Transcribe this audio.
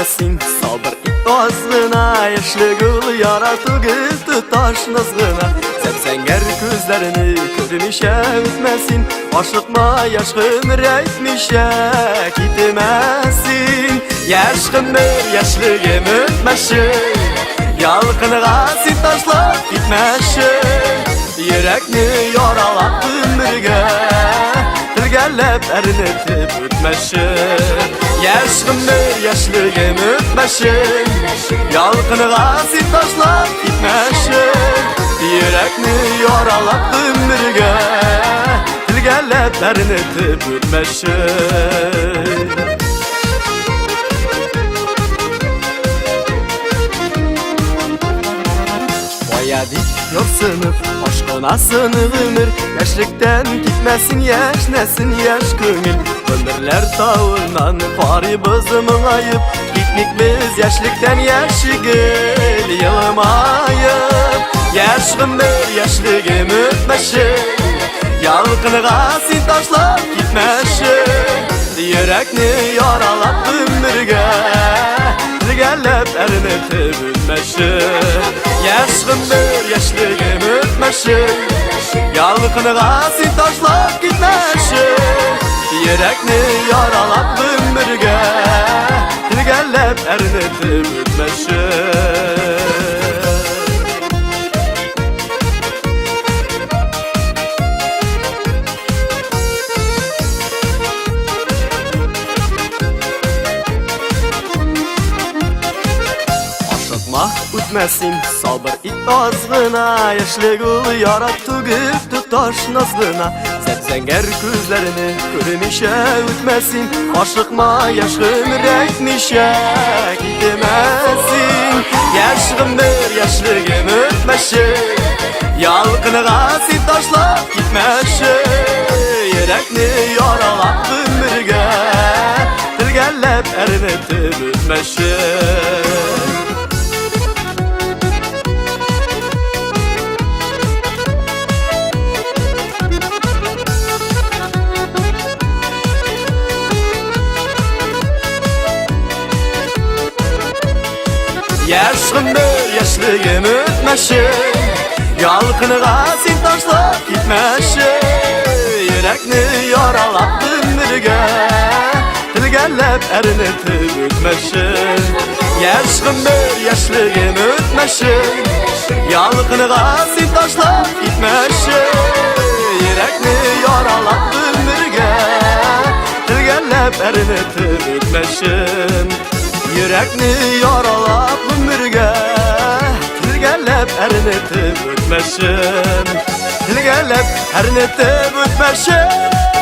o'tmasin sabr itozg'ina yoshli gul yaratugil tutashnizg'ina Sepsengar ko'zlarini ko'rmisha o'tmasin oshiqma yashqim aytmisha ketmasin Yaşqim bir yoshligim o'tmasin yolqinga sen tashlab ketmasin Yurakni yoralab umrga tilgallab arinitib o'tmasin Yaşqim bir yoshligim o'tmasin yolqinga sen tashlab ketmasin Yurakni yoralab umrga tilgallab arinitib o'tmasin Boyadik yo'rsinib oshxonasini ömür Yoshlikdan ketmasin yashnasin yosh ko'ngil Ömürler tavundan fari bizimlayıp Gitnik biz yoshlikdan yashigil yılmayıp Yaşqim bir yoshligim o'tmasin yolqinga sen tashlab ketmasin Yurakni yoralab umrga tilgallab arinitib o'tmasin Yaşqim bir yoshligim o'tmasin yolqinga sen tashlab ketmasin Yurakni yoralab umrga tilgallab arinitib o'tmasin O'tmasin sabr itozg'ina yoshli gul yaratugil tutashnizg'ina Sepsengar ko'zlarini ko'rmisha o'tmasin oshiqma yashqim aytmisha ketmasin Yaşqim bir yoshligim o'tmasin yolqinga sen tashlab ketmasin Yurakni yoralab umrga tilgallab arinitib o'tmasin Yaşqim bir yoshligim o'tmasin yolqinga sen tashlab ketmasin Yurakni yoralab umrga tilgallab arinitib o'tmasin Yaşqim bir yoshligim o'tmasin yolqinga sen tashlab ketmasin Yurakni yoralab umrga tilgallab arinitib o'tmasin Yurakni yoralab umrga tilgallab arinitib o'tmasin Tilgallab arinitib o'tmasin